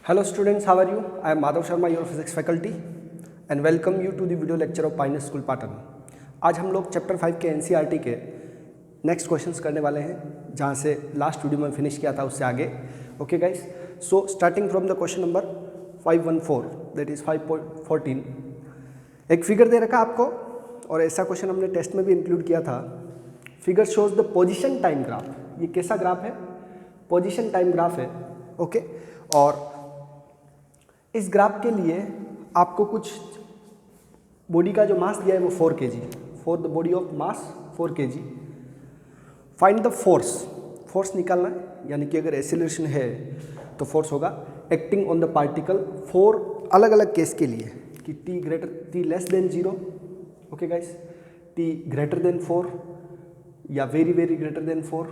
Hello students, how are you? I am Madhav Sharma, your physics faculty and welcome you to the video lecture of Pioneer School Patan. आज हम लोग chapter 5 के NCERT के next questions करने वाले हैं, जहाँ से लास्ट वीडियो में फिनिश किया था उससे आगे. Okay guys, so starting from the question number 514 that is 5.14. एक फिगर दे रखा आपको और ऐसा क्वेश्चन हमने टेस्ट में भी इंक्लूड किया था. Figure shows the position time graph. ये कैसा ग्राफ है? पोजिशन टाइम ग्राफ है. ओके और इस ग्राफ के लिए आपको कुछ बॉडी का जो मास दिया है वो 4 kg. For the body of mass 4 kg. Find the force. Force निकालना है, यानी कि अगर एक्सीलरेशन है तो फोर्स होगा एक्टिंग ऑन द पार्टिकल 4 अलग अलग केस के लिए कि t less than 0. Okay guys, t greater than 4 या वेरी वेरी ग्रेटर देन 4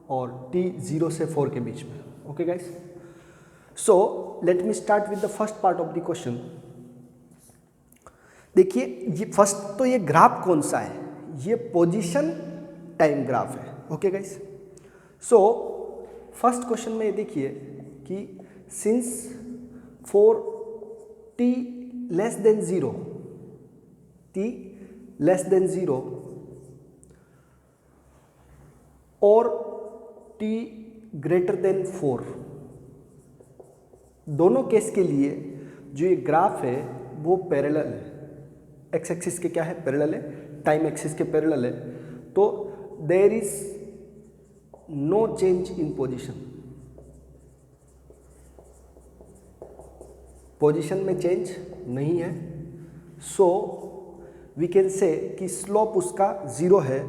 और t 0 से 4 के बीच में. Okay guys, so let me start with the first part of the question. देखिए ये फर्स्ट तो ये ग्राफ कौन सा है? ये पोजीशन टाइम ग्राफ है. Okay guys, so first question में ये देखिए कि since for t less than 0 और t ग्रेटर देन 4, दोनों केस के लिए जो ये ग्राफ है वो पैरेलल है. एक्स एक्सिस के क्या है? पैरेलल है. टाइम एक्सिस के पैरेलल है. तो there is no change in position. Position में चेंज नहीं है. सो वी कैन से कि स्लोप उसका 0 है,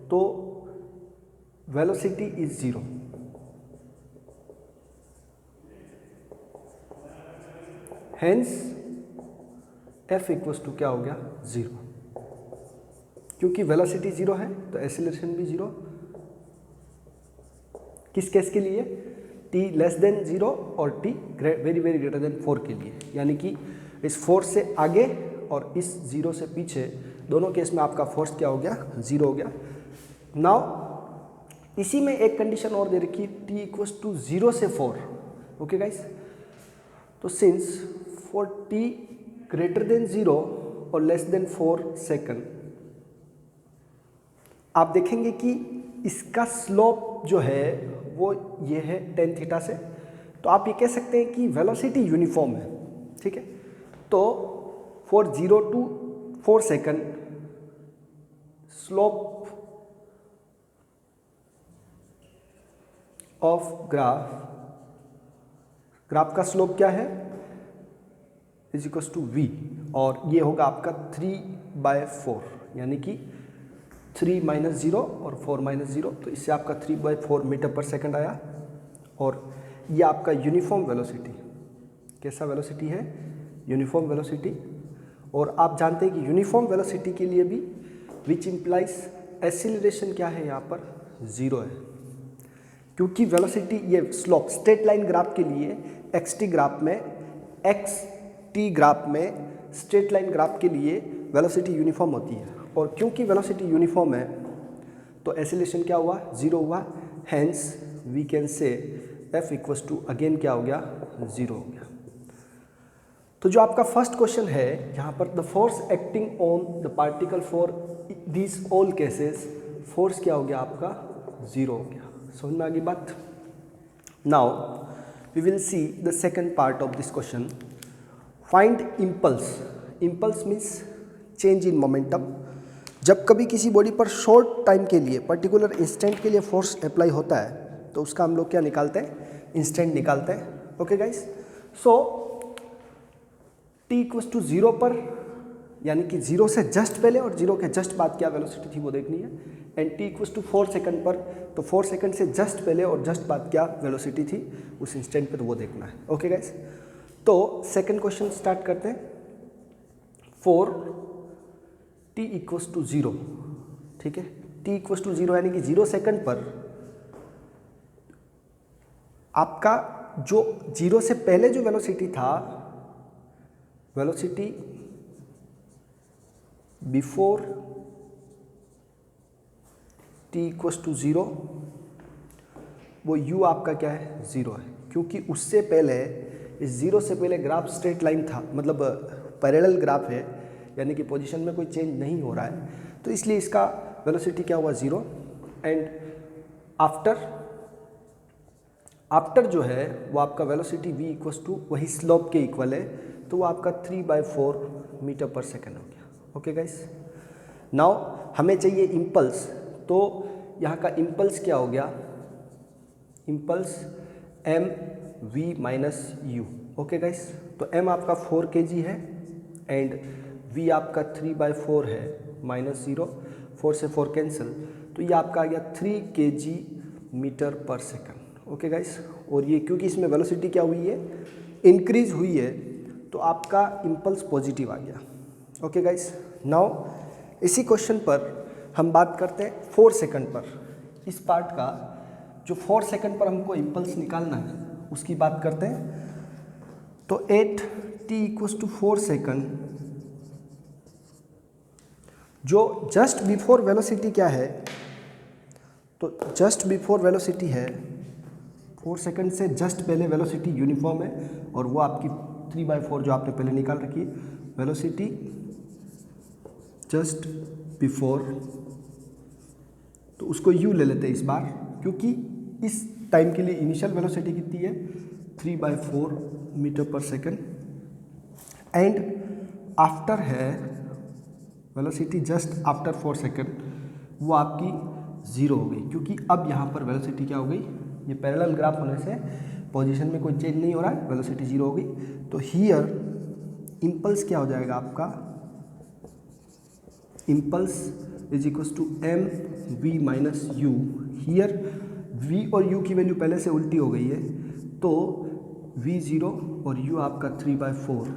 तो velocity is 0. Hence f equals to क्या हो गया? 0. क्योंकि वेलोसिटी 0 है तो एक्सीलरेशन भी 0. किस केस के लिए? t लेस देन 0 और t very very greater than 4 के लिए, यानी कि इस 4 से आगे और इस 0 से पीछे दोनों केस में आपका फोर्स क्या हो गया? 0 हो गया. नाउ इसी में एक कंडीशन और दे रखी, t इक्वल्स टू 0 से 4. ओके गाइस, तो since for t greater than 0 और लेस देन 4 सेकंड, आप देखेंगे कि इसका स्लोप जो है वो ये है tan थीटा से. तो आप ये कह सकते हैं कि वेलोसिटी यूनिफॉर्म है. ठीक है, तो for 0 to 4 second slope of graph का स्लोप क्या है? इज इक्वल्स टू v, और ये होगा आपका 3/4, यानी कि 3 - 0 और 4 - 0, तो इससे आपका 3/4 मीटर पर सेकंड आया. और ये आपका यूनिफॉर्म वेलोसिटी. कैसा वेलोसिटी है? Uniform velocity. और आप जानते हैं कि यूनिफॉर्म वेलोसिटी के लिए भी विच इम्प्लाइज एक्सीलरेशन क्या है? यहाँ पर 0 है. क्योंकि वेलोसिटी, ये स्लोप स्ट्रेट लाइन ग्राफ के लिए xt ग्राफ में, xt ग्राफ में, स्ट्रेट लाइन ग्राफ के लिए वेलोसिटी यूनिफॉर्म होती है. और क्योंकि वेलोसिटी यूनिफॉर्म है तो एक्सीलरेशन क्या हुआ? 0 हुआ. Hence we can say f equals to again क्या हो गया? 0 हो गया. तो जो आपका फर्स्ट क्वेश्चन है यहाँ पर, the force acting on the particle for these all cases, force क्या हो गया आपका? 0 हो गया. समझ में आ गई बात? Now we will see the second part of this question. Find impulse. Impulse means change in momentum. जब कभी किसी बॉडी पर शॉर्ट टाइम के लिए, पर्टिकुलर इंस्टेंट के लिए फोर्स अप्लाई होता है तो उसका हम लोग क्या निकालते हैं? इंस्टेंट निकालते हैं. Okay guys, so t equals to 0 पर, यानी कि 0 से जस्ट पहले और 0 के जस्ट बाद क्या वेलोसिटी थी वो देखनी है. And t equals to 4 second पर, तो 4 सेकंड से जस्ट पहले और जस्ट बाद क्या वेलोसिटी थी उस इंस्टेंट पे, तो वो देखना है. ओके गाइस, तो सेकंड क्वेश्चन स्टार्ट करते हैं. फॉर t इक्वल्स टू 0, ठीक है, t इक्वल्स टू 0 यानी कि 0 सेकंड पर आपका जो 0 से पहले जो वेलोसिटी था, velocity before t equals to 0, वो u आपका क्या है? 0 है. क्योंकि उससे पहले इस 0 से पहले ग्राफ स्ट्रेट लाइन था, मतलब पैरेलल ग्राफ है, यानी कि पोजीशन में कोई चेंज नहीं हो रहा है, तो इसलिए इसका वेलोसिटी क्या हुआ 0। एंड आफ्टर जो है वो आपका वेलोसिटी v इक्वल्स टू वही स्लोप के इक्वल है, तो वो आपका 3/4 मीटर पर सेकेंड हो गया। ओके गाइस, नाउ हमें चाहिए इम्पल्स, तो यहाँ का इम्पल्स क्या हो गया, impulse m v minus u। Okay guys, तो m आपका 4 kg है एंड v आपका 3/4 है, -0, 4 से 4 कैंसिल, तो ये आपका आ गया 3 kg metre per second. Okay guys, और ये क्योंकि इसमें वेलोसिटी क्या हुई है, इंक्रीज हुई है, तो आपका इम्पल्स पॉजिटिव आ गया। ओके गाइस, नाउ इसी क्वेश्चन पर हम बात करते हैं 4 सेकंड पर। इस पार्ट का जो 4 सेकंड पर हमको इम्पल्स निकालना है उसकी बात करते हैं। तो at t equals to 4 second, जो जस्ट बिफोर वेलोसिटी क्या है, तो जस्ट बिफोर वेलोसिटी है 4 सेकंड से जस्ट पहले वेलोसिटी यूनिफॉर्म है, और वो आपकी 3/4 जो आपने पहले निकाल रखी है, वेलोसिटी जस्ट बिफोर, तो उसको u ले लेते हैं इस बार, क्योंकि इस टाइम के लिए इनिशियल वेलोसिटी कितनी है 3/4 metre per second. And after है वेलोसिटी जस्ट आफ्टर 4 सेकेंड, वो आपकी 0 हो गई, क्योंकि अब यहाँ पर वेलोसिटी क्या हो गई, ये पैरेलल ग्राफ होने से पोजीशन में कोई चेंज नहीं हो रहा है, वेलोसिटी 0 हो गई। तो हियर इम्पल्स क्या हो जाएगा आपका, impulse is equals to m v minus u। Here v और u की वैल्यू पहले से उल्टी हो गई है, तो v0 और u आपका 3/4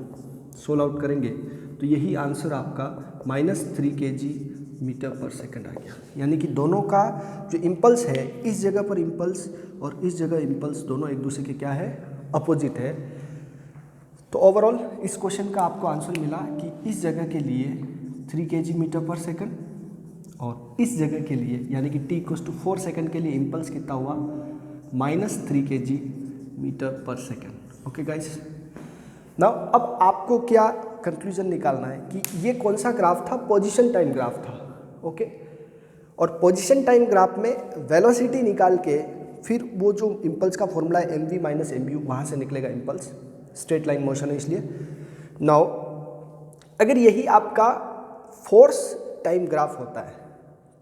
सोल्व आउट करेंगे, तो यही आंसर आपका -3 kg मीटर पर सेकंड आ गया। यानी कि दोनों का जो इम्पल्स है, इस जगह पर इम्पल्स और इस जगह इम्पल्स, दोनों एक दूसरे के क्या है, अपोजिट है। तो ओवरऑल इस क्वेश्चन का आपको आंसर मिला कि इस जगह के लिए 3 kg मीटर पर सेकंड, और इस जगह के लिए यानी कि t इक्वल्स टू 4 सेकंड के लिए इम्पल्स कितना हुआ, -3 kg मीटर पर सेकंड। ओके गाइस, नाउ अब आपको क्या कंक्लूजन निकालना है कि ये कौन सा ग्राफ था, पोजीशन टाइम ग्राफ था। ओके, और पोजीशन टाइम ग्राफ में वेलोसिटी निकाल के फिर वो जो इम्पल्स का फॉर्मूला है mv माइनस mu, वहाँ से निकलेगा इम्पल्स, स्ट्रेट लाइन मोशन है इसलिए। नाउ अगर यही आपका फोर्स टाइम ग्राफ होता है,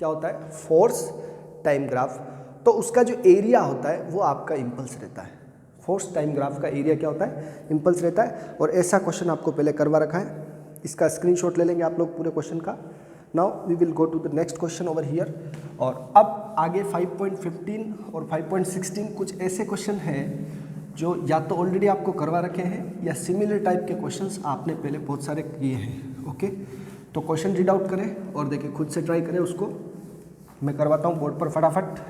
क्या होता है, फोर्स टाइम ग्राफ, तो उसका जो एरिया होता है वो आपका इम्पल्स रहता है। फोर्स टाइम ग्राफ का एरिया क्या होता है, इम्पल्स रहता है। और ऐसा क्वेश्चन आपको पहले करवा रखा है, इसका स्क्रीनशॉट ले लेंगे आप लोग पूरे क्वेश्चन का। Now we will go to the next question over here. और अब आगे 5.15 और 5.16 कुछ ऐसे क्वेश्चन हैं जो या तो ऑलरेडी आपको करवा रखे हैं या सिमिलर टाइप के क्वेश्चंस आपने पहले बहुत सारे किए हैं। ओके, तो क्वेश्चन रीड आउट करें और देखिए, खुद से ट्राई करें उसको, मैं करवाता हूँ बोर्ड पर फटाफट।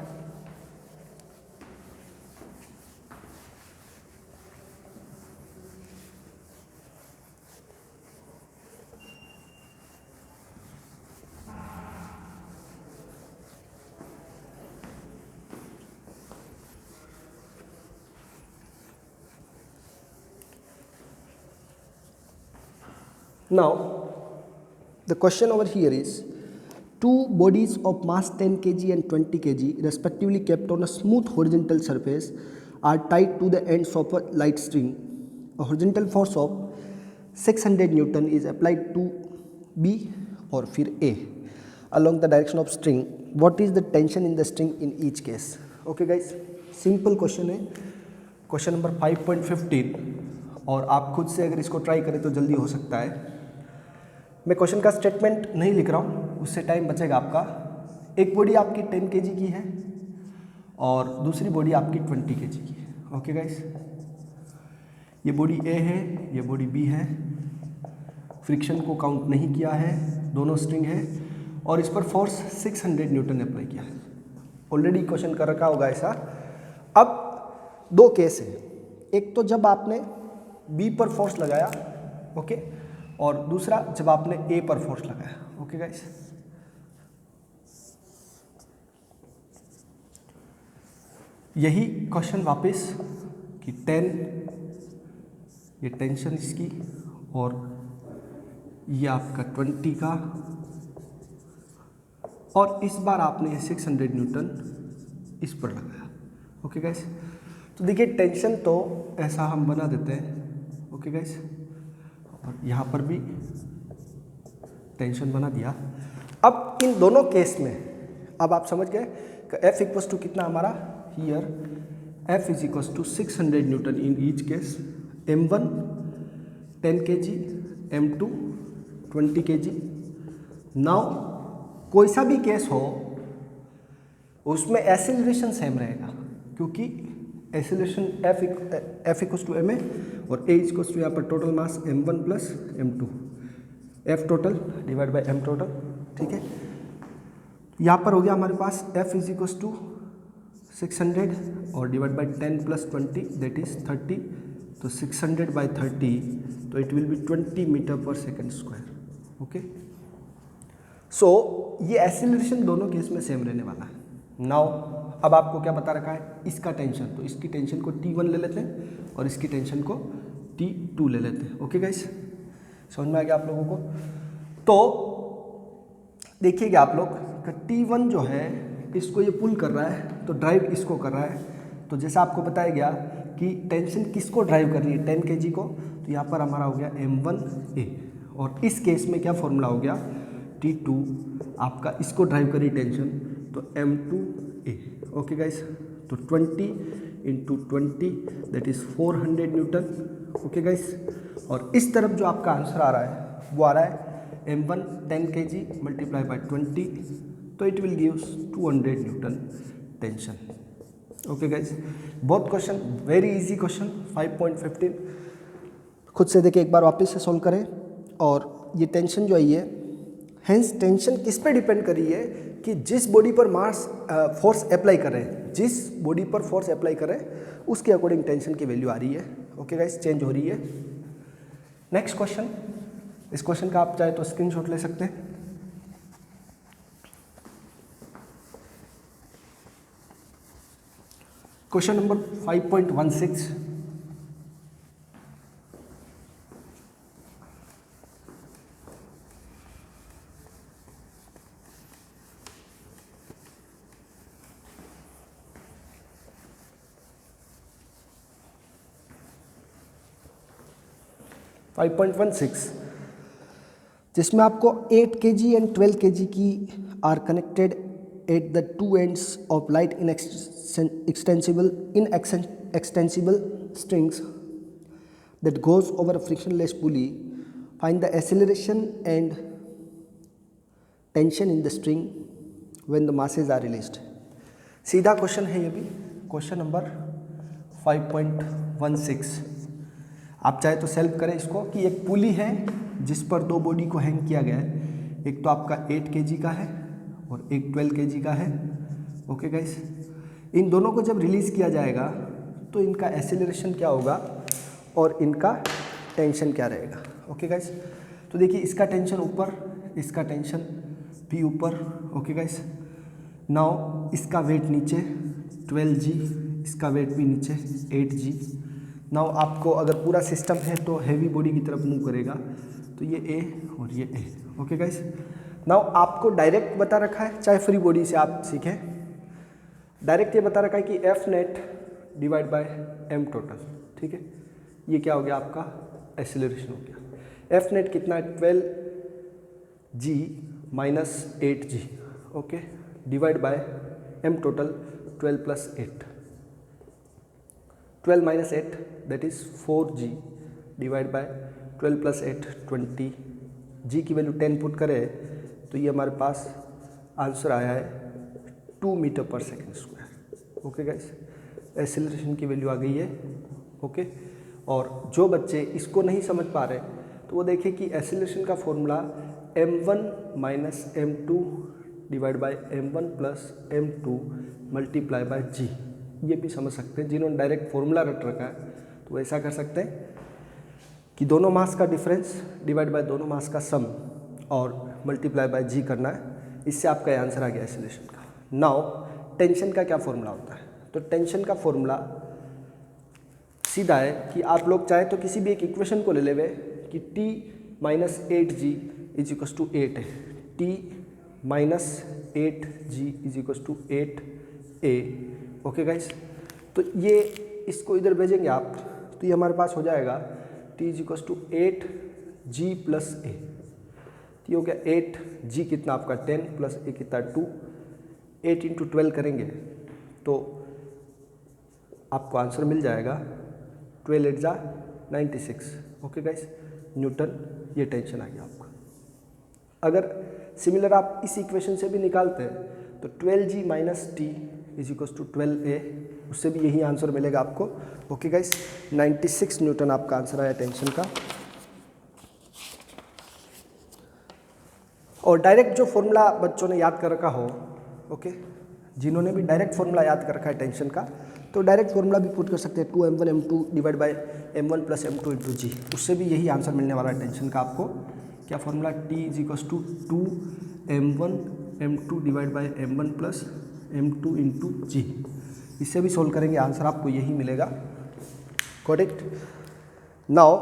Now, the question over here is, two bodies of mass 10 kg and 20 kg respectively kept on a smooth horizontal surface are tied to the ends of a light string. A horizontal force of 600 Newton is applied to B और फिर A along the direction of string. What is the tension in the string in each case? Okay guys, simple question है, question number 5.15, और आप खुद से अगर इसको try करें तो जल्दी हो सकता है। मैं क्वेश्चन का स्टेटमेंट नहीं लिख रहा हूँ, उससे टाइम बचेगा आपका। एक बॉडी आपकी 10 kg की है और दूसरी बॉडी आपकी 20 kg की है। ओके गाइस, ये बॉडी A है, ये बॉडी B है, फ्रिक्शन को काउंट नहीं किया है, दोनों स्ट्रिंग है, और इस पर फोर्स 600 न्यूटन ने अप्लाई किया है। ऑलरेडी क्वेश्चन कर रखा होगा ऐसा। अब दो केस है, एक तो जब आपने B पर फोर्स लगाया, ओके, और दूसरा जब आपने A पर फोर्स लगाया। ओके गाइस, यही क्वेश्चन वापस कि 10 ये टेंशन इसकी, और ये आपका 20 का, और इस बार आपने 600 न्यूटन इस पर लगाया। ओके गाइस, तो देखिए टेंशन तो ऐसा हम बना देते हैं। ओके गाइस, और यहाँ पर भी टेंशन बना दिया। अब इन दोनों केस में अब आप समझ गए कि F इक्वस टू कितना हमारा, here F is equals to 600 newton in each case, M1 10 kg, M2 20 kg। नाउ कोई सा भी केस हो उसमें एक्सेलरेशन सेम रहेगा, क्योंकि acceleration F equals to ma और A इक्वस टू यहाँ पर total mass M1 plus M2, F total divide by M total. ठीक है, यहाँ पर हो गया हमारे पास F इज इक्वस टू 600 और divide by 10 plus 20 that is 30, तो 600 बाई 30, तो it will be 20 metre per second square. Okay, so ये एक्सेलरेशन दोनों केस में सेम रहने वाला है। नाउ अब आपको क्या बता रखा है, इसका टेंशन, तो इसकी टेंशन को T1 ले लेते हैं और इसकी टेंशन को T2 ले लेते हैं। ओके गाइस, समझ में आ गया आप लोगों को? तो देखिएगा आप लोग कि T1 जो है इसको ये पुल कर रहा है, तो ड्राइव इसको कर रहा है। तो जैसा आपको बताया गया कि टेंशन किसको ड्राइव कर रही है, 10 kg को, तो यहाँ पर हमारा हो गया M1A, और इस केस में क्या फॉर्मूला हो गया, T2 आपका इसको ड्राइव करी टेंशन, तो M2A। ओके गाइस, तो 20 into 20 that is 400 Newton. Okay guys, और इस तरफ जो आपका आंसर आ रहा है वो आ रहा है M1 10 kg मल्टीप्लाई बाई 20, तो it will gives 200 Newton tension. Okay guys, बहुत क्वेश्चन, वेरी इजी क्वेश्चन 5.15। खुद से देखिए, एक बार वापस से सॉल्व करें। और ये टेंशन जो है ये, हेंस टेंशन किस पे डिपेंड कर रही है कि जिस बॉडी पर मास फोर्स अप्लाई कर रहे हैं, जिस बॉडी पर फोर्स अप्लाई कर रहे हैं उसके अकॉर्डिंग टेंशन की वैल्यू आ रही है। ओके गाइस, चेंज हो रही है। नेक्स्ट क्वेश्चन, इस क्वेश्चन का आप चाहे तो स्क्रीनशॉट ले सकते हैं। क्वेश्चन नंबर 5.16, जिसमें आपको 8 kg एंड 12 kg की are connected at the two ends of light in extensible strings that goes over a frictionless pulley. Find the acceleration and tension in the string when the masses are released. सीधा question है ये भी, question number 5.16। आप चाहे तो self करें इसको कि एक पुली है जिस पर दो बॉडी को हैंग किया गया है, एक तो आपका 8 kg का है और एक 12 kg का है। ओके गाइस, इन दोनों को जब रिलीज़ किया जाएगा तो इनका एक्सेलरेशन क्या होगा और इनका टेंशन क्या रहेगा। ओके गाइस, तो देखिए इसका टेंशन ऊपर, इसका टेंशन भी ऊपर। ओके गाइस, नाउ इसका वेट नीचे 12g, इसका वेट भी नीचे 8g। नाउ आपको अगर पूरा सिस्टम है तो हैवी बॉडी की तरफ मूव करेगा, तो ये A और ये A। ओके गाइस, नाउ आपको डायरेक्ट बता रखा है, चाहे फ्री बॉडी से आप सीखें, डायरेक्ट ये बता रखा है कि F net divide by M total. ठीक है, ये क्या हो गया आपका एक्सेलरेशन हो गया। F नेट कितना है 12g minus 8g। Okay, divide by M total 12 plus 8, 12 minus 8 that is 4g divide by 12 plus 8 20। g की वैल्यू 10 पुट करें तो ये हमारे पास आंसर आया है 2 metre per second square. Okay guys, acceleration की वैल्यू आ गई है। ओके, और जो बच्चे इसको नहीं समझ पा रहे तो वो देखें कि एक्सेलरेशन का formula m1 minus m2 divide by m1 plus m2 multiply by g, ये भी समझ सकते हैं। जिन्होंने डायरेक्ट फॉर्मूला रट रखा है तो ऐसा कर सकते हैं कि दोनों मास का डिफरेंस डिवाइड बाय दोनों मास का सम और मल्टीप्लाई बाय g करना है, इससे आपका आंसर आ गया एक्सेलरेशन का। नाउ टेंशन का क्या फॉर्मूला होता है, तो टेंशन का फॉर्मूला सीधा है कि आप लोग चाहे तो किसी भी एक इक्वेशन को ले लेवे कि t minus 8g is equals to 8 है, t minus 8g is equals to 8a। Okay guys, तो ये इसको इधर भेजेंगे आप तो ये हमारे पास हो जाएगा t is equals to 8g plus a। ये हो गया 8g कितना आपका 10 प्लस a कितना 2, 8 इंटू 12 करेंगे तो आपको आंसर मिल जाएगा 12 8 जा 96। ओके गाइस, न्यूटन ये टेंशन आ गया आपका। अगर सिमिलर आप इस इक्वेशन से भी निकालते हैं तो 12g minus T is equal to 12a, उससे भी यही आंसर मिलेगा आपको। ओके गाइस, 96 न्यूटन आपका आंसर आया टेंशन का। और डायरेक्ट जो फॉर्मूला बच्चों ने याद कर रखा हो, ओके, जिन्होंने भी डायरेक्ट फॉर्मूला याद कर रखा है टेंशन का, तो डायरेक्ट फॉर्मूला भी पुट कर सकते हैं 2m1 m2 divide by m1 plus m2 into g, उससे भी यही आंसर मिलने वाला है टेंशन का आपको। क्या formula t is equals to 2m1 m2 divide by m1 plus m2 into g, इससे भी सोल्व करेंगे आंसर आपको यही मिलेगा। Correct. Now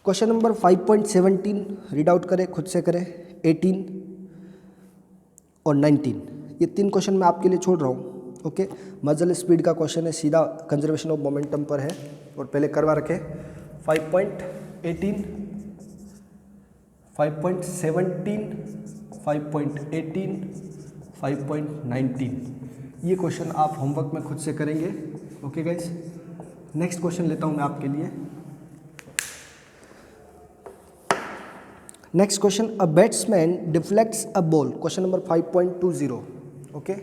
question number 5.17 read out करें, खुद से करें। 18 और 19 ये 3 क्वेश्चन मैं आपके लिए छोड़ रहा हूँ। ओके, मजल स्पीड का क्वेश्चन है, सीधा कंजर्वेशन ऑफ मोमेंटम पर है और पहले करवा रखे। 5.18, 5.17, 5.18, 5.19 ये क्वेश्चन आप होमवर्क में खुद से करेंगे। ओके गाइस, नेक्स्ट क्वेश्चन लेता हूँ मैं आपके लिए। Next question, a batsman deflects a ball, question number 5.20। Okay,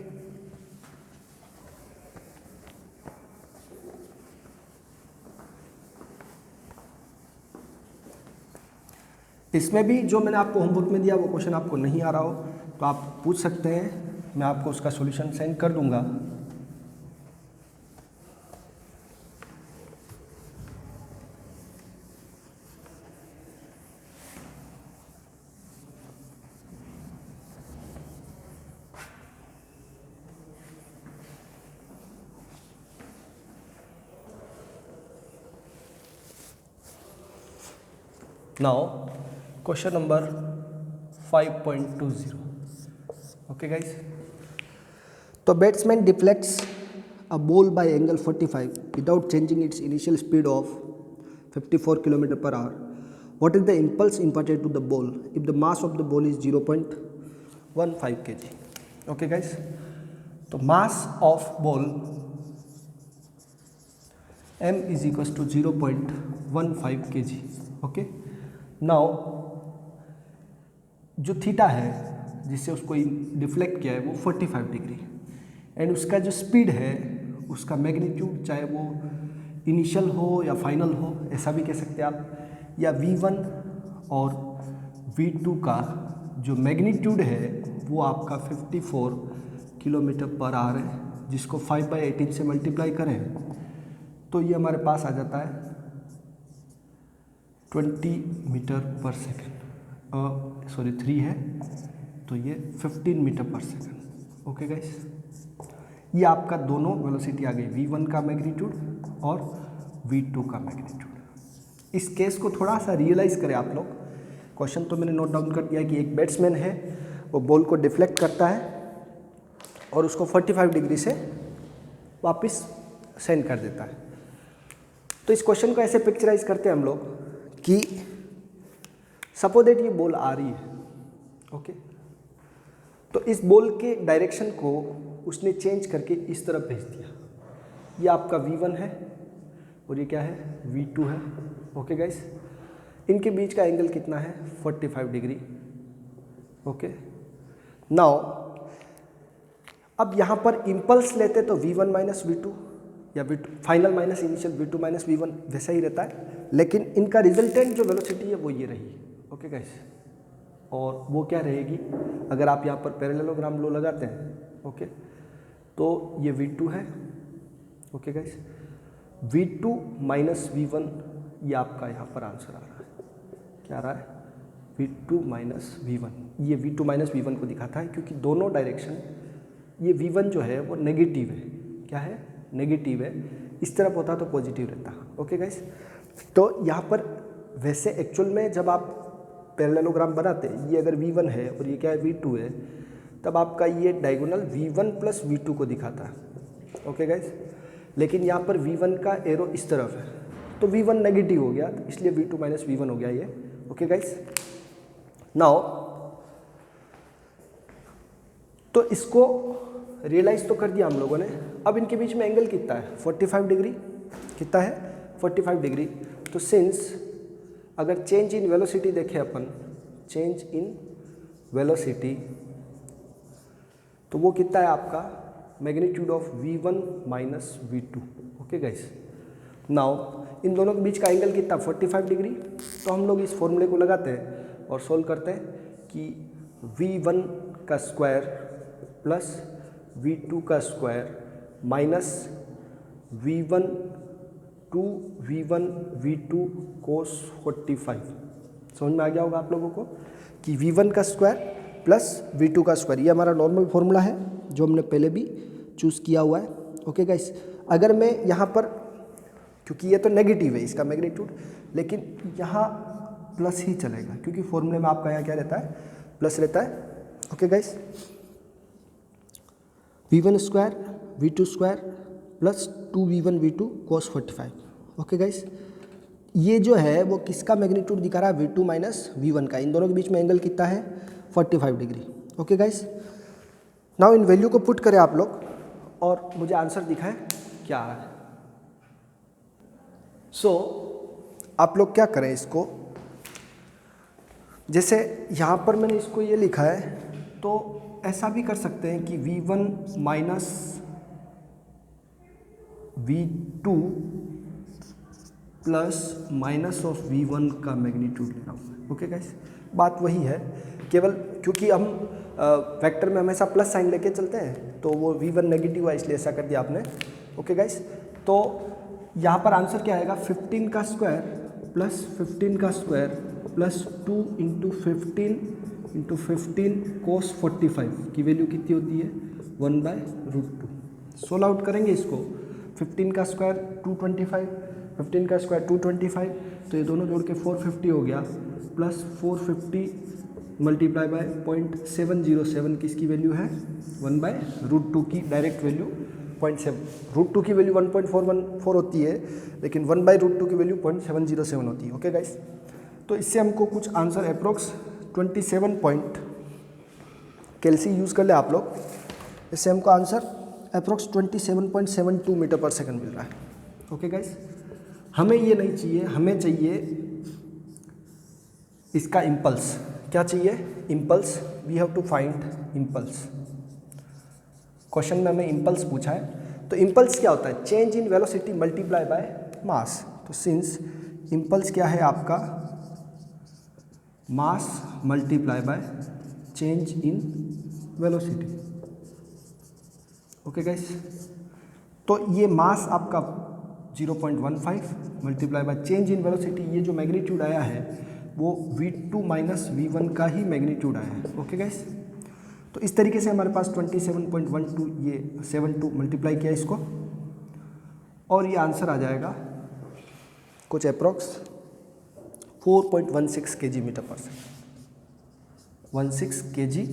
इसमें भी जो मैंने आपको होमवर्क में दिया वो क्वेश्चन आपको नहीं आ रहा हो तो आप पूछ सकते हैं, मैं आपको उसका सॉल्यूशन सेंड कर दूंगा। Now question number 5.20। Okay guys, तो batsman deflects a ball by angle 45 without changing its initial speed of 54 kilometre per hour. What is the impulse imparted to the ball if the mass of the ball is 0.15 kg। Okay guys, तो mass of ball m is equal to 0.15 kg। Okay, now जो theta है जिससे उसको deflect किया है वो 45 degree and उसका जो स्पीड है उसका मैग्नीट्यूड, चाहे वो इनिशियल हो या फाइनल हो ऐसा भी कह सकते हैं आप, या v1 और v2 का जो मैग्नीट्यूड है वो आपका 54 किलोमीटर पर आवर है, जिसको 5/18 से मल्टीप्लाई करें तो ये हमारे पास आ जाता है 20 मीटर पर सेकेंड। सॉरी 3 है तो ये 15 metre per second. Okay guys, ये आपका दोनों वेलोसिटी आ गई, v1 का मैग्नीट्यूड और v2 का मैग्नीट्यूड। इस केस को थोड़ा सा रियलाइज़ करें आप लोग। क्वेश्चन तो मैंने नोट डाउन कर दिया कि एक बैट्समैन है, वो बॉल को डिफ्लेक्ट करता है और उसको 45 डिग्री से वापस सेंड कर देता है। तो इस क्वेश्चन को ऐसे पिक्चराइज करते हैं हम लोग कि सपोज दैट ये बॉल आ रही है। ओके, तो इस बॉल के डायरेक्शन को उसने चेंज करके इस तरफ भेज दिया। ये आपका v1 है और ये क्या है, v2 है। ओके गाइस, इनके बीच का एंगल कितना है, 45 डिग्री। ओके, नाउ अब यहाँ पर इम्पल्स लेते तो v1 माइनस v2 या v2 final minus initial v2 minus v1 वैसा ही रहता है, लेकिन इनका रिजल्टेंट जो वेलोसिटी है वो ये रही। ओके गाइस, और वो क्या रहेगी, अगर आप यहाँ पर पैरेललोग्राम लो लगाते हैं, ओके, तो ये v2 है। Okay guys, v2 minus v1 ये आपका यहाँ पर आंसर आ रहा है। क्या आ रहा है, v2 माइनस v1। ये v2 माइनस v1 को दिखाता है क्योंकि दोनों डायरेक्शन, ये v1 जो है वो नेगेटिव है। क्या है, नेगेटिव है, इस तरफ होता तो पॉजिटिव रहता। ओके गाइस, तो यहाँ पर वैसे एक्चुअल में जब आप पैरेललोग्राम बनाते ये अगर V1 है और ये क्या है V2 है, तब आपका ये डायगोनल V1 प्लस V2 को दिखाता है। ओके गाइस, लेकिन यहाँ पर V1 का एरो इस तरफ है तो V1 नेगेटिव हो गया, इसलिए V2 माइनस V1 हो गया ये। ओके गाइस, नाउ तो इसको रियलाइज तो कर दिया हम लोगों ने। अब इनके बीच में एंगल कितना है? 45 डिग्री। कितना है? 45 डिग्री। तो सिंस अगर चेंज इन वेलोसिटी देखें अपन, चेंज इन वेलोसिटी, तो वो कितना है आपका? Magnitude of V1 minus V2। Okay guys, now in दोनों के बीच का एंगल कितना? 45 डिग्री। तो हम लोग इस फॉर्मूले को लगाते हैं और सोल्व करते हैं कि V1 का स्क्वायर प्लस V2 का square minus V1 to V1 V2 कोस 45। समझ में आ गया होगा आप लोगों को कि V1 का स्क्वायर प्लस V2 का स्क्वायर, ये हमारा नॉर्मल फॉर्मूला है जो हमने पहले भी चूज़ किया हुआ है। ओके गाइस, अगर मैं यहाँ पर, क्योंकि ये तो नेगेटिव है इसका मैग्नीट्यूड, लेकिन यहाँ प्लस ही चलेगा क्योंकि फॉर्मूले में आपका यहाँ क्या रहता है? प्लस रहता है। Okay guys, V1 square V2 square plus 2V1 V2 कोस 45। ओके गाइस, ये जो है वो किसका मैग्नीट्यूड दिखा रहा है? V2 माइनस V1 का। इन दोनों के बीच में एंगल कितना है? 45 degree. Okay guys, now in value को पुट करें आप लोग और मुझे आंसर दिखाएं क्या आ रहा है। सो आप लोग क्या करें, इसको जैसे यहाँ पर मैंने इसको ये लिखा है, तो ऐसा भी कर सकते हैं कि V1 minus V2 plus minus of V1 का मैग्नीट्यूड ले रहा हूँ। ओके गाइस, बात वही है, केवल क्योंकि हम वेक्टर में हमेशा प्लस साइन लेके चलते हैं तो वो V1 नेगेटिव है, इसलिए ऐसा कर दिया आपने। ओके गाइस, तो यहाँ पर आंसर क्या आएगा? 15 का स्क्वायर प्लस 15 का स्क्वायर प्लस 2 इंटू 15 कोस 45 की वैल्यू कितनी होती है? 1/√2। सोल्व आउट करेंगे इसको। 15 का स्क्वायर 225, 15 का स्क्वायर 225, तो ये दोनों जोड़ के 450 हो गया, प्लस 450 मल्टीप्लाई बाय 0.707 किसकी वैल्यू है? 1/√2 की डायरेक्ट वैल्यू 0.7। √2 की वैल्यू 1.414 होती है, लेकिन 1/√2 की वैल्यू 0.707 होती है। ओके गाइस, तो इससे हमको कुछ आंसर अप्रोक्स 27 पॉइंट, कैलसी यूज़ कर ले आप लोग, इससे हमको आंसर अप्रोक्स 27.72 मीटर पर सेकंड मिल रहा है। ओके गाइस, हमें ये नहीं चाहिए, हमें चाहिए इसका इम्पल्स। क्या चाहिए? Impulse. We have to find impulse. Question में हमें इम्पल्स पूछा है, तो इम्पल्स क्या होता है? Change in velocity multiply by mass. तो सिंस इम्पल्स क्या है आपका? मास multiply by change in velocity. Okay guys, तो ये मास आपका 0.15 multiply by change in velocity, ये जो मैग्नीट्यूड आया है वो V2 माइनस V1 का ही मैग्नीट्यूड आया है। ओके गाइस, तो इस तरीके से हमारे पास 27.12 ये 72 मल्टीप्लाई किया इसको, और ये आंसर आ जाएगा कुछ अप्रोक्स 4.16 kg मीटर पर सेकंड, 16 kg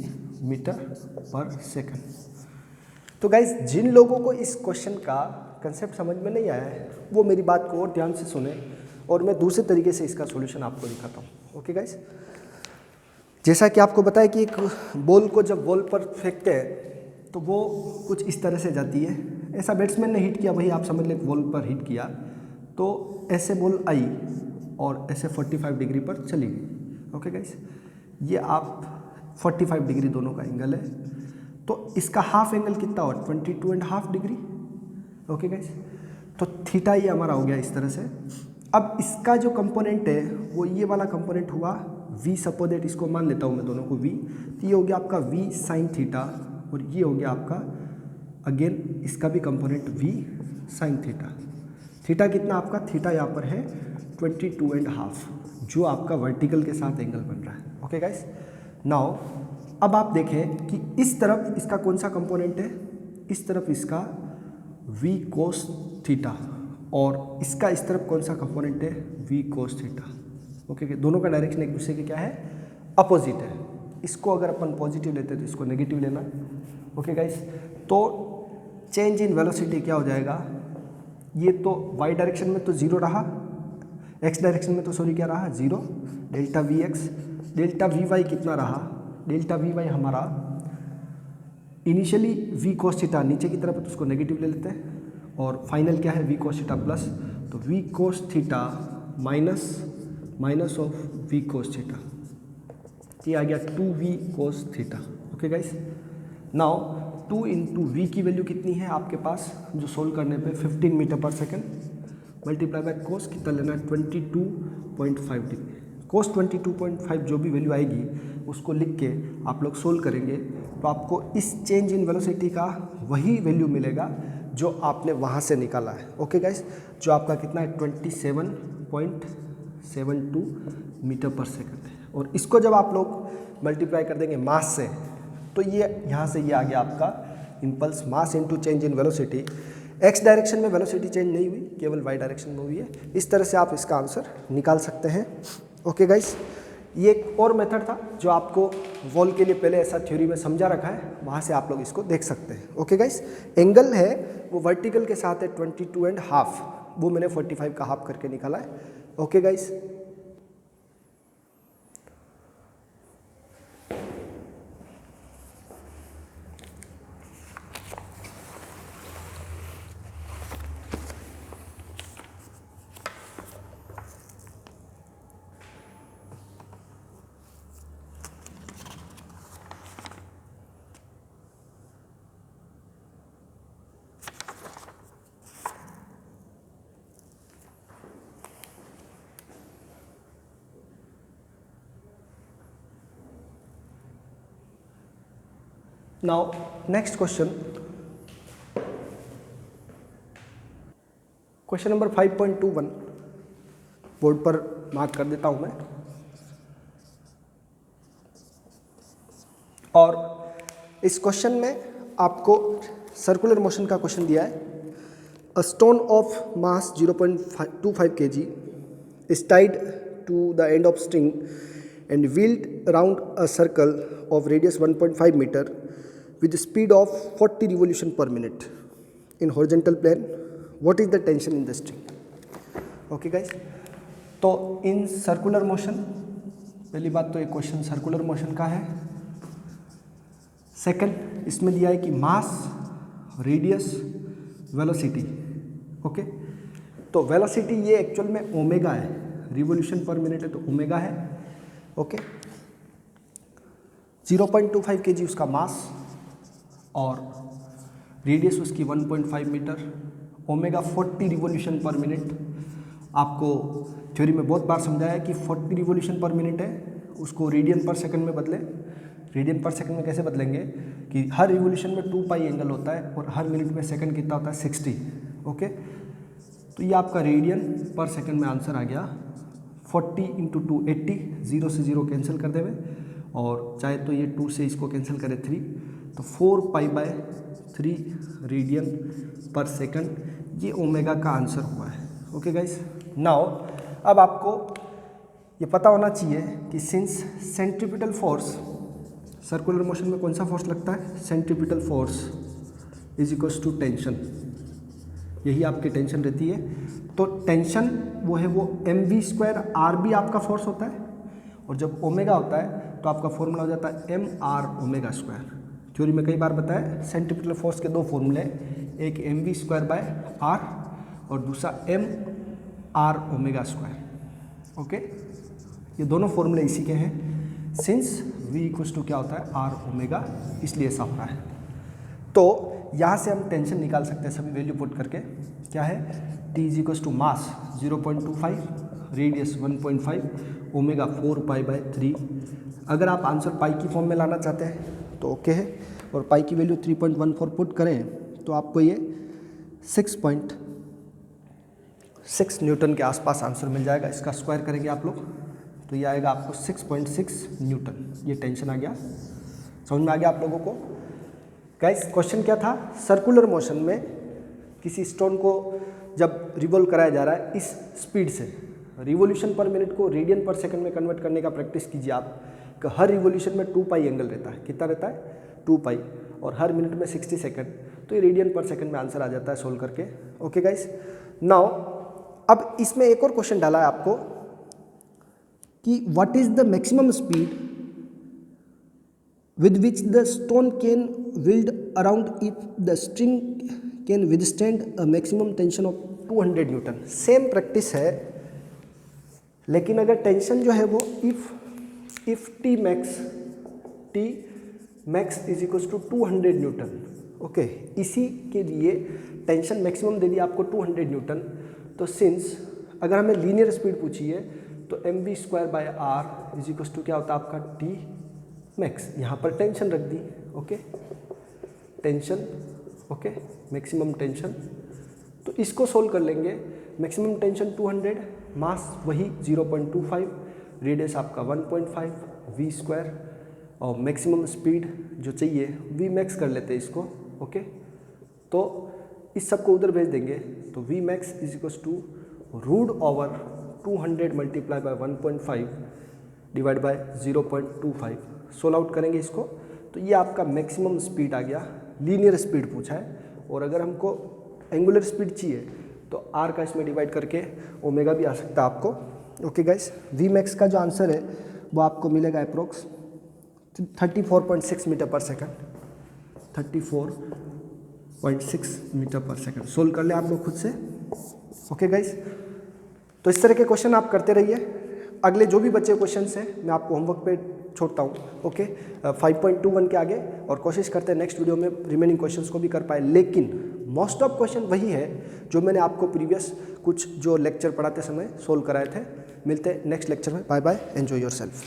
मीटर पर सेकंड। तो गाइज, जिन लोगों को इस क्वेश्चन का कंसेप्ट समझ में नहीं आया है वो मेरी बात को और ध्यान से सुने और मैं दूसरे तरीके से इसका सॉल्यूशन आपको दिखाता हूँ। ओके गाइज, जैसा कि आपको बताया कि एक बॉल को जब बॉल पर फेंकते हैं तो वो कुछ इस तरह से जाती है। ऐसा बैट्समैन ने हिट किया, वही आप समझ लें बॉल पर हिट किया, तो ऐसे बॉल आई और ऐसे 45 डिग्री पर चली गई। ओके गाइस, ये आप 45 डिग्री दोनों का एंगल है, तो इसका हाफ एंगल कितना हो? 22.5 डिग्री। ओके गाइस, तो थीटा ये हमारा हो गया इस तरह से। अब इसका जो कंपोनेंट है वो ये वाला कंपोनेंट हुआ v, सपोज दैट इसको मान लेता हूँ मैं दोनों को v, तो ये हो गया आपका v साइन थीटा, और ये हो गया आपका अगेन इसका भी component v sine theta. Theta कितना आपका? थीटा यहाँ पर है 22.5, जो आपका वर्टिकल के साथ एंगल बन रहा है। ओके गाइस, नाउ अब आप देखें कि इस तरफ इसका कौन सा कंपोनेंट है? इस तरफ इसका v कोस थीटा और इसका इस तरफ कौन सा कंपोनेंट है, v cos थीटा। ओके, दोनों का डायरेक्शन एक दूसरे के क्या है, अपोजिट है। इसको अगर अपन पॉजिटिव लेते हैं तो इसको नेगेटिव लेना। ओके गाइस, तो चेंज इन वेलोसिटी क्या हो जाएगा, ये तो y डायरेक्शन में तो 0 रहा, x डायरेक्शन में तो सॉरी क्या रहा 0, delta V X, delta V Y कितना रहा, डेल्टा वी वाई हमारा इनिशियली v cos थीटा नीचे की तरफ है तो उसको नेगेटिव ले लेते हैं, और फाइनल क्या है v cos थीटा प्लस, तो v cos theta minus of v cos theta, ये आ गया 2v cos theta. Okay guys, now 2 into V की वैल्यू कितनी है आपके पास जो सोल्व करने पे 15 metre per second multiply by cos कितना लेना है 22.5 डिग्री। कोस 22.5 जो भी वैल्यू आएगी उसको लिख के आप लोग सोल्व करेंगे तो आपको इस चेंज इन वेलोसिटी का वही वैल्यू मिलेगा जो आपने वहाँ से निकाला है। ओके गाइस, जो आपका कितना है 27.72 मीटर पर सेकेंड है, और इसको जब आप लोग मल्टीप्लाई कर देंगे मास से तो ये यहाँ से ये आ गया आपका impulse mass into change in velocity. X direction में वेलोसिटी चेंज नहीं हुई, केवल वाई डायरेक्शन में हुई है। इस तरह से आप इसका आंसर निकाल सकते हैं। ओके गाइस, ये एक और मेथड था जो आपको वॉल के लिए पहले ऐसा थ्योरी में समझा रखा है, वहाँ से आप लोग इसको देख सकते हैं। ओके गाइस, एंगल है वो वर्टिकल के साथ है 22.5, वो मैंने 45 का हाफ करके निकाला है। Okay guys, now next question, question number 5.21 board पर मार्क कर देता हूं मैं। और इस क्वेश्चन में आपको सर्कुलर मोशन का क्वेश्चन दिया है। A stone of mass 0.25 kg is tied to the end of string and wheeled around a circle of radius 1.5 meter with the speed of 40 revolution per minute in horizontal plane. What is the tension in the string? Okay guys, तो in circular motion, पहली बात तो एक question circular motion का है। Second, इसमें दिया है कि मास, रेडियस, वेलोसिटी। ओके, तो वेलोसिटी ये एक्चुअल में ओमेगा है, रिवोल्यूशन पर मिनट है तो ओमेगा है। ओके, 0.25 kg उसका मास और रेडियस उसकी 1.5 मीटर, ओमेगा 40 रिवोल्यूशन पर मिनट। आपको थ्योरी में बहुत बार समझाया है कि 40 रिवोल्यूशन पर मिनट है उसको रेडियन पर सेकंड में बदले। रेडियन पर सेकंड में कैसे बदलेंगे कि हर रिवोल्यूशन में 2 पाई एंगल होता है और हर मिनट में सेकंड कितना होता है 60। ओके, तो ये आपका रेडियन पर सेकंड में आंसर आ गया 40 इंटू 2 80, 0 से 0 कैंसिल कर देवे, और चाहे तो ये 2 से इसको कैंसिल करें 3, तो 4 पाई बाय 3 रेडियन पर सेकंड, ये ओमेगा का आंसर हुआ है। ओके गाइस, नाउ अब आपको ये पता होना चाहिए कि since centripetal force, circular motion में कौन सा फोर्स लगता है, centripetal force is equals to tension, यही आपकी टेंशन रहती है। तो टेंशन वो है वो mv² RB आपका फोर्स होता है, और जब ओमेगा होता है तो आपका फॉर्मूला हो जाता है mr ओमेगा स्क्वायर। थ्योरी में कई बार बताया सेंट्रीपिटल फोर्स के दो फॉर्मूले, एक mv² बाय r और दूसरा mr ओमेगा स्क्वायर। ओके, ये दोनों फॉर्मूले इसी के हैं। सिंस v इक्वल्स टू क्या होता है r ओमेगा, इसलिए ऐसा होता है। तो यहाँ से हम टेंशन निकाल सकते हैं सभी वैल्यू पुट करके। क्या है, t is equals to mass 0.25, radius 1.5, omega 4 pi by 3। अगर आप आंसर पाई की फॉर्म में लाना चाहते हैं तो ओके है, और पाई की वैल्यू 3.14 पुट करें तो आपको ये 6.6 न्यूटन के आसपास आंसर मिल जाएगा। इसका स्क्वायर करेंगे आप लोग तो ये आएगा आपको 6.6 न्यूटन। ये टेंशन आ गया, समझ में आ गया आप लोगों को। गाइस, क्वेश्चन क्या था, सर्कुलर मोशन में किसी स्टोन को जब रिवॉल्व कराया जा रहा है इस स्पीड से, रिवोल्यूशन पर मिनट को रेडियन पर सेकंड में कन्वर्ट करने का प्रैक्टिस कीजिए आप, कि हर रिवोल्यूशन में 2 पाई एंगल रहता है। कितना रहता है? 2 पाई, और हर मिनट में 60 सेकंड, तो ये रेडियन पर सेकंड में आंसर आ जाता है सोल्व करके। ओके गाइस, नाउ अब इसमें एक और क्वेश्चन डाला है आपको कि what is the maximum speed with which the stone can wield around if the string can withstand a maximum tension of 200 newton. Same practice है, लेकिन अगर टेंशन जो है वो if T max is equal to 200 newton. Okay, इसी के लिए tension maximum दे दिया आपको 200 न्यूटन। तो सिंस अगर हमें लीनियर स्पीड पूछी है तो mv²/r इज इक्वल टू क्या होता है आपका टी मैक्स, यहाँ पर टेंशन रख दी। Okay, tension, okay, maximum tension, तो इसको सोल्व कर लेंगे। मैक्सिमम टेंशन 200, मास वही 0.25, रेडियस आपका 1.5 v², और मैक्सिमम स्पीड जो चाहिए v मैक्स कर लेते हैं इसको। ओके, तो इस सब को उधर भेज देंगे, तो v max is equal to √200 multiply by 1.5 divide by 0.25। Solve out करेंगे इसको, तो ये आपका मैक्सिमम स्पीड आ गया। लीनियर स्पीड पूछा है, और अगर हमको एंगुलर स्पीड चाहिए तो r का इसमें डिवाइड करके ओमेगा भी आ सकता है आपको। ओके गाइस, v मैक्स का जो आंसर है वो आपको मिलेगा अप्रोक्स 34.6 मीटर पर सेकंड, 34.6 मीटर पर सेकंड। सोल्व कर ले आप लोग खुद से। ओके गाइस, तो इस तरह के क्वेश्चन आप करते रहिए। अगले जो भी बच्चे क्वेश्चंस हैं मैं आपको होमवर्क पे छोड़ता हूँ। ओके, 5.21 के आगे, और कोशिश करते हैं नेक्स्ट वीडियो में रिमेनिंग क्वेश्चंस को भी कर पाए। लेकिन मोस्ट ऑफ क्वेश्चन वही है जो मैंने आपको प्रीवियस कुछ जो लेक्चर पढ़ाते समय सोल्व कराए थे। मिलते हैं नेक्स्ट लेक्चर में। Bye bye, enjoy yourself.